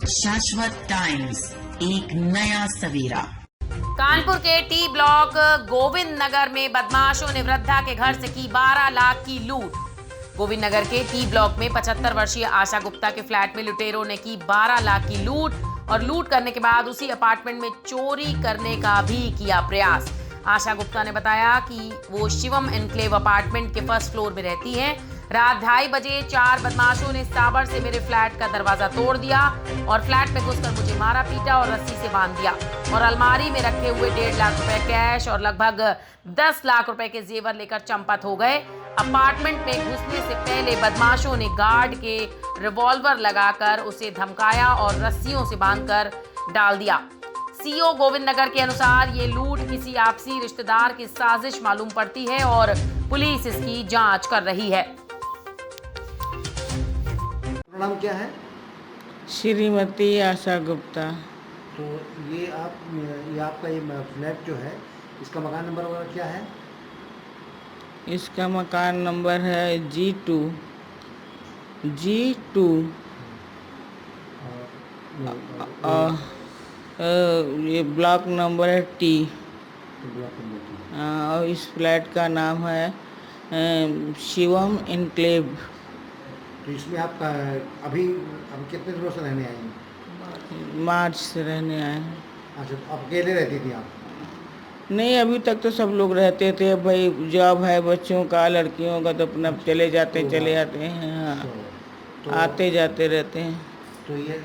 शाश्वत टाइम्स, एक नया सवेरा। कानपुर के टी ब्लॉक गोविंद नगर में बदमाशों ने वृद्धा के घर से की 12 लाख की लूट। गोविंद नगर के टी ब्लॉक में 75 वर्षीय आशा गुप्ता के फ्लैट में लुटेरों ने की 12 लाख की लूट और लूट करने के बाद उसी अपार्टमेंट में चोरी करने का भी किया प्रयास। आशा गुप्ता ने बताया कि वो शिवम एनक्लेव अपार्टमेंट के फर्स्ट फ्लोर में रहती हैं। रात 2:30 बजे 4 बदमाशों ने साबर से मेरे फ्लैट का दरवाजा तोड़ दिया और फ्लैट में घुसकर मुझे मारा पीटा और रस्सी से बांध दिया और अलमारी में रखे हुए 1.5 लाख रुपए कैश और लगभग 10 लाख रुपए के जेवर लेकर चंपत हो गए। अपार्टमेंट में घुसने से पहले बदमाशों ने गार्ड के रिवॉल्वर लगाकर उसे धमकाया और रस्सियों से बांधकर डाल दिया। सीओ गोविंद नगर के अनुसार ये लूट किसी आपसी रिश्तेदार की साजिश मालूम पड़ती है और पुलिस इसकी जांच कर रही है। नाम क्या है? श्रीमती आशा गुप्ता। तो ये आपका ये फ्लैट जो है, इसका मकान नंबर वगैरह क्या है? इसका मकान नंबर है G2। ये ब्लॉक नंबर है T। और इस फ्लैट का नाम है शिवम एनक्लेव। तो इसमें आप अभी कितने दिनों से रहने आई हैं? मार्च से रहने आए हैं। अच्छा, तो आप अकेले रहती थी आप? नहीं, अभी तक तो सब लोग रहते थे। भाई जॉब है बच्चों का, लड़कियों का, तो अपना चले जाते हैं। हाँ, तो आते जाते रहते हैं। तो ये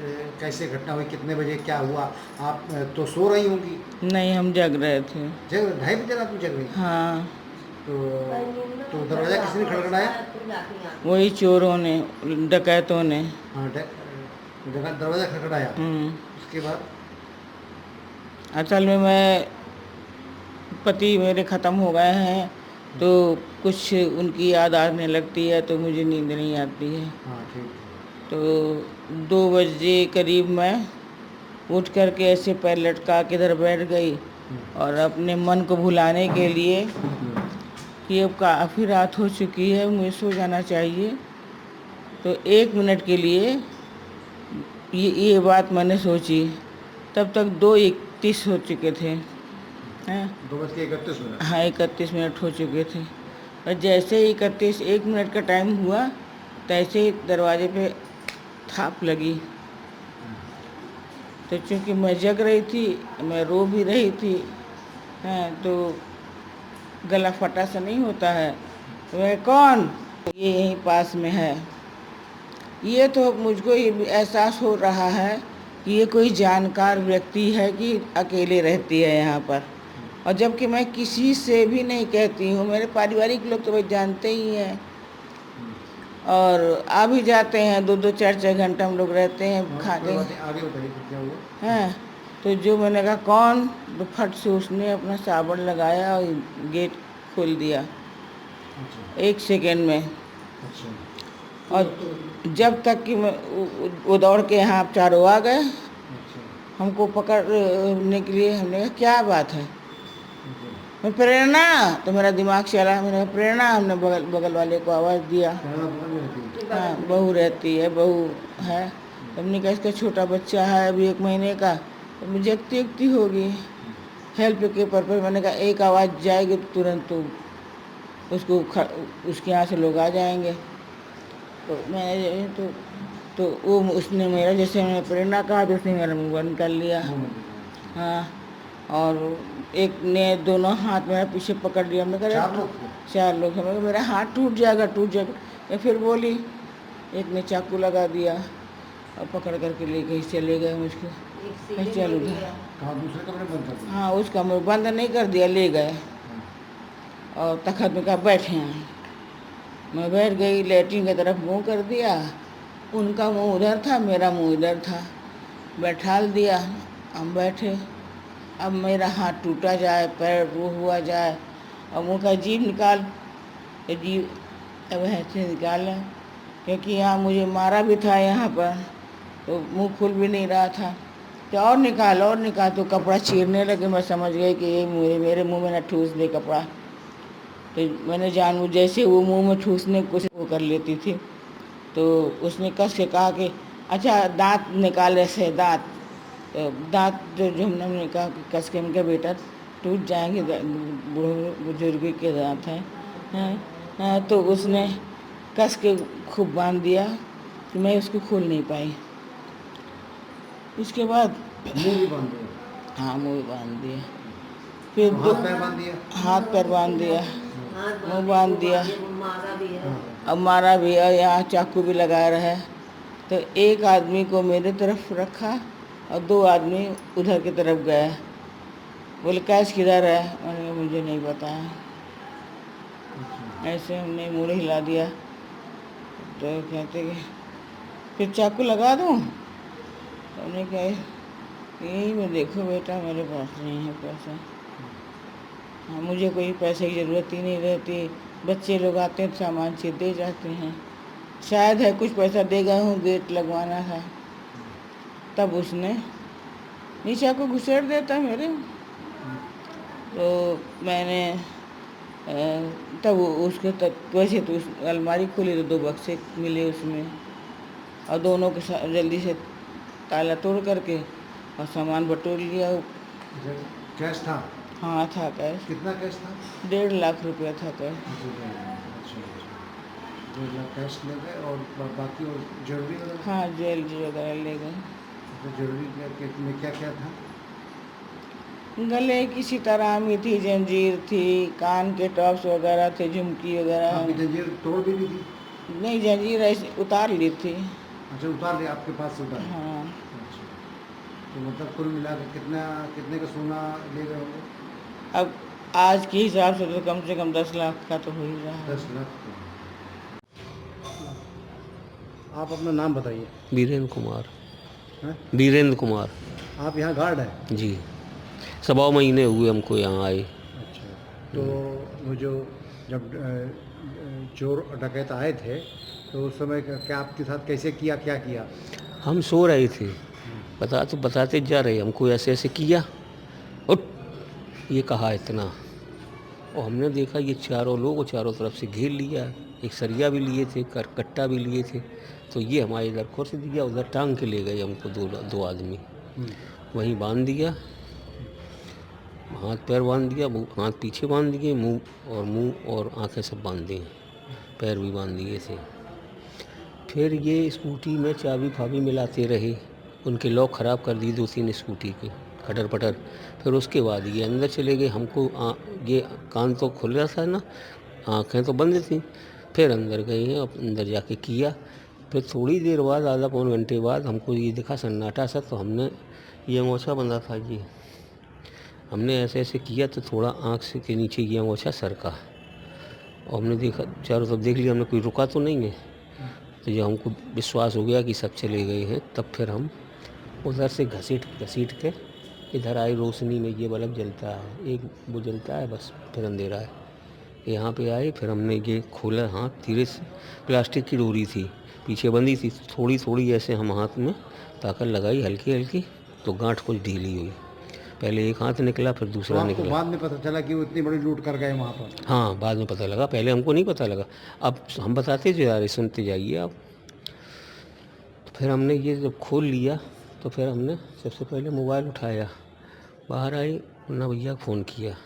कैसे घटना हुई, कितने बजे क्या हुआ? आप तो सो रही होंगी? नहीं, हम जग रहे थे। 2:30 बजे रात में जग रही? हाँ। तो दरवाज़ा किसने खड़खड़ाया? वही चोरों ने, डकैतों ने। हाँ, दरवाज़ा खड़खड़ाया। उसके बाद असल में मैं पति मेरे ख़त्म हो गए हैं, तो कुछ उनकी याद आने लगती है तो मुझे नींद नहीं आती है। हाँ, ठीक। तो 2 बजे करीब मैं उठ करके ऐसे पैर लटका के इधर बैठ गई और अपने मन को भुलाने के लिए कि अब काफ़ी रात हो चुकी है, मुझे सो जाना चाहिए, तो 1 मिनट के लिए ये बात मैंने सोची। तब तक 2:31 हो चुके थे। हैं 2:31 मिनट? हाँ, 31 मिनट हो चुके थे। और जैसे ही 1 मिनट का टाइम हुआ, तैसे ही दरवाजे पे थाप लगी। तो चूँकि मैं जग रही थी, मैं रो भी रही थी, हैं, तो गला फटा सा नहीं होता है। वह कौन? ये यहीं पास में है। ये तो मुझको ये एहसास हो रहा है कि ये कोई जानकार व्यक्ति है कि अकेले रहती है यहाँ पर, और जबकि मैं किसी से भी नहीं कहती हूँ। मेरे पारिवारिक लोग तो भाई जानते ही हैं और आ भी जाते हैं। 2-2, 4-4 घंटा हम लोग रहते हैं, खाते हैं। आगे बताइए क्या हुआ? हैं, तो जो मैंने कहा कौन, तो फट से उसने अपना साबुन लगाया और गेट खोल दिया। अच्छा। 1 सेकेंड में। अच्छा। और जब तक कि वो दौड़ के यहाँ चारों आ गए अच्छा। हमको पकड़ने के लिए। हमने कहा क्या बात है? मैं प्रेरणा, तो मेरा दिमाग चला। मैंने कहा प्रेरणा। हमने बगल वाले को आवाज़ दिया। हाँ, बहू रहती है, बहू है। हमने कहा इसका छोटा बच्चा है अभी 1 महीने का, तो मुझे जगती होगी। हेल्प के पर्पज मैंने कहा एक आवाज़ जाएगी तो तुरंत तो उसके यहाँ से लोग आ जाएंगे। तो मैंने तो वो उसने मेरा, जैसे मैंने प्रेरणा कहा तो उसने मेरा मुँह बंद कर लिया। हाँ, और एक ने दोनों हाथ मेरा पीछे पकड़ लिया। मैं कह 4 लोग हैं। मेरा हाथ टूट जाएगा। या फिर बोली, एक ने चाकू लगा दिया और पकड़ करके ले गए, चले गए मुझको। चल उधर। कहाँ? दूसरे कमरे बंद कर दिया? हाँ, उस कमरे बंद नहीं कर दिया, ले गए। और तखत में कहा बैठे हैं। मैं बैठ गई, लैट्रिन की तरफ मुँह कर दिया। उनका मुँह उधर था, मेरा मुँह इधर था। बैठाल दिया, हम बैठे। अब मेरा हाथ टूटा जाए, पैर वो हुआ जाए, और मुँह का जीभ निकाल। तो जीभ अब ऐसे निकाला, क्योंकि यहाँ मुझे मारा भी था यहाँ पर, तो मुँह खुल भी नहीं रहा था। तो और निकाल, तो कपड़ा चीरने लगे। मैं समझ गई कि ये मेरे मुँह में न ठूस दे कपड़ा। तो मैंने जैसे वो मुँह में ठूसने की कोशिश वो कर लेती थी, तो उसने कस के कहा कि अच्छा दांत निकाले से दांत जो हमने कहा कि कस के उनका बेटा टूट जाएंगे, बुजुर्ग के दांत हैं, तो उसने कस के खूब बांध दिया कि मैं उसको खोल नहीं पाई। उसके बाद मुंह भी बांध दिया? हाँ, मुँह बांध दिया। फिर हाथ पैर बांध दिया? हाथ पैर बांध दिया, मुँह बांध दिया, अब मारा भी और यहाँ चाकू भी लगा रहा है। तो एक आदमी को मेरे तरफ रखा और 2 आदमी उधर की तरफ गए। बोले कैश किधर है? मैंने कहा मुझे नहीं पता है। ऐसे हमने मुँह हिला दिया। तो कहते कि फिर चाकू लगा दूँ? तो हमने कहा यही मैं देखो बेटा मेरे पास नहीं है पैसा। हाँ, मुझे कोई पैसे की ज़रूरत ही नहीं रहती। बच्चे लोग आते हैं सामान से दे जाते हैं, शायद है कुछ पैसा दे गया हूँ, गेट लगवाना था। तब उसने नीचा को घुसेड़ देता मेरे। तो मैंने तब उसके वैसे तो उस अलमारी खोली तो 2 बक्से मिले उसमें, और दोनों के साथ जल्दी से ताला तोड़ करके और सामान बटोर लिया। कैश था? हाँ था कैश। कितना कैश था? 1.5 लाख रुपया था कैश। अच्छा, 1.5 लाख कैश ले गए और बाकी और ज्वेलरी वगैरह? हाँ, ज्वेलरी वगैरह ले गए। तो ज्वेलरी में क्या क्या था? गले की सितारामी थी, जंजीर थी, कान के टॉप्स वगैरह थे, झुमकी वगैरह। आपकी जंजीर तोड़ भी ली थी? नहीं, जंजीर ऐसे उतार ली थी। अच्छा, उतार लिया आपके पास से? उतार? हाँ। अच्छा, तो मतलब कुल मिला के कितने का सोना ले गए होंगे? अब आज के हिसाब से कम 10 लाख का तो हो ही रहा है। 10 लाख। आप अपना नाम बताइए। वीरेंद्र कुमार। हैं? वीरेंद्र कुमार आप यहाँ गार्ड हैं? जी, 1.25 महीने हुए हमको यहाँ आए। अच्छा, तो वो जो जब चोर डकैत आए थे तो उस समय क्या आपके साथ कैसे किया, क्या किया? हम सो रहे थे, बताते जा रहे, हमको ऐसे ऐसे किया, उठ, ये कहा इतना, और हमने देखा ये चारों लोग चारों तरफ से घेर लिया। एक सरिया भी लिए थे, कट्टा भी लिए थे। तो ये हमारे इधर खोर से दिया, उधर टांग के ले गए हमको 2 आदमी। वहीं बांध दिया, हाथ पैर बांध दिया, हाथ पीछे बांध दिए, मुंह और आंखें सब बांध दी, पैर भी बांध दिए थे। फिर ये स्कूटी में चाबी फाबी मिलाते रहे, उनके लॉक ख़राब कर दिए 2-3 स्कूटी के, खटर पटर। फिर उसके बाद ये अंदर चले गए। हमको ये कान तो खुल रहा था ना, आँखें तो बंद थी। फिर अंदर गए हैं, अंदर जाके किया। फिर थोड़ी देर बाद, आधा पौन घंटे बाद हमको ये दिखा सन्नाटा सा। तो हमने ये अंगोछा बंधा था जी, हमने ऐसे ऐसे किया तो थोड़ा आँख से के नीचे ये अंगोछा सरका, और हमने देखा, चारों तरफ देख लिया, हमने कोई रुका तो नहीं है। तो जब हमको विश्वास हो गया कि सब चले गए हैं, तब फिर हम उधर से घसीट के इधर आए। रोशनी में ये बल्ब जलता है, एक वो जलता है, बस फिर अंधेरा है। यहाँ पे आए, फिर हमने ये खोला, हाथ धीरे से, प्लास्टिक की डोरी थी पीछे बंधी थी, थोड़ी थोड़ी ऐसे हम हाथ में ताकत लगाई, हल्की हल्की, तो गांठ कुछ ढीली हुई। पहले एक हाथ निकला, फिर दूसरा तो निकला। बाद में पता चला कि वो इतनी बड़ी लूट कर गए वहाँ पर? हाँ, बाद में पता लगा, पहले हमको नहीं पता लगा। अब हम बताते जा रहे, सुनते जाइए आप। तो फिर हमने ये जब खोल लिया, तो फिर हमने सबसे पहले मोबाइल उठाया, बाहर आए, मुन्ना भैया को फ़ोन किया,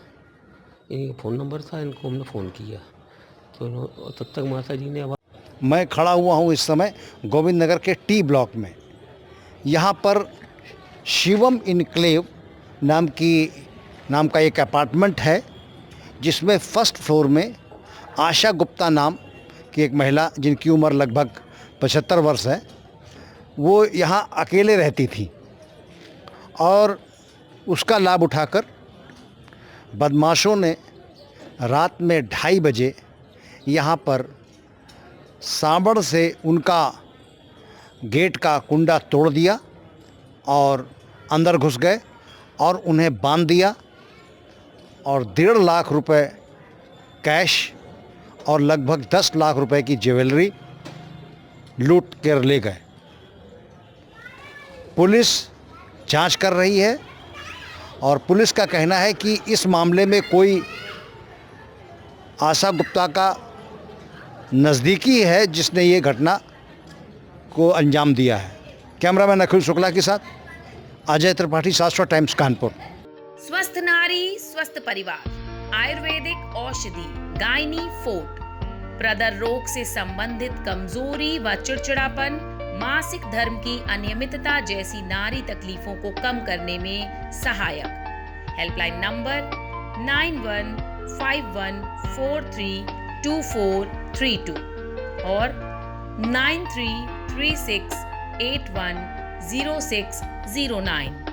इनका फ़ोन नंबर था, इनको हमने फ़ोन किया। तो तब तक माता जी ने मैं खड़ा हुआ हूँ इस समय गोविंद नगर के टी ब्लॉक में। यहाँ पर शिवम इनक्लेव नाम का एक अपार्टमेंट है, जिसमें फर्स्ट फ्लोर में आशा गुप्ता नाम की एक महिला, जिनकी उम्र लगभग 75 वर्ष है, वो यहाँ अकेले रहती थी। और उसका लाभ उठाकर बदमाशों ने रात में 2:30 बजे यहाँ पर सांबड़ से उनका गेट का कुंडा तोड़ दिया और अंदर घुस गए और उन्हें बांध दिया, और 1.5 लाख रुपए कैश और लगभग 10 लाख रुपए की ज्वेलरी लूट कर ले गए। पुलिस जांच कर रही है, और पुलिस का कहना है कि इस मामले में कोई आशा गुप्ता का नज़दीकी है जिसने ये घटना को अंजाम दिया है। कैमरामैन अखिल शुक्ला के साथ अजय त्रिपाठी, शास्त्र टाइम्स, कानपुर। स्वस्थ नारी स्वस्थ परिवार, आयुर्वेदिक औषधि गायनी फोर्ट, प्रदर रोग से संबंधित कमजोरी व चिड़चिड़ापन, मासिक धर्म की अनियमितता जैसी नारी तकलीफों को कम करने में सहायक। हेल्पलाइन नंबर 9151432432 और 9336810609।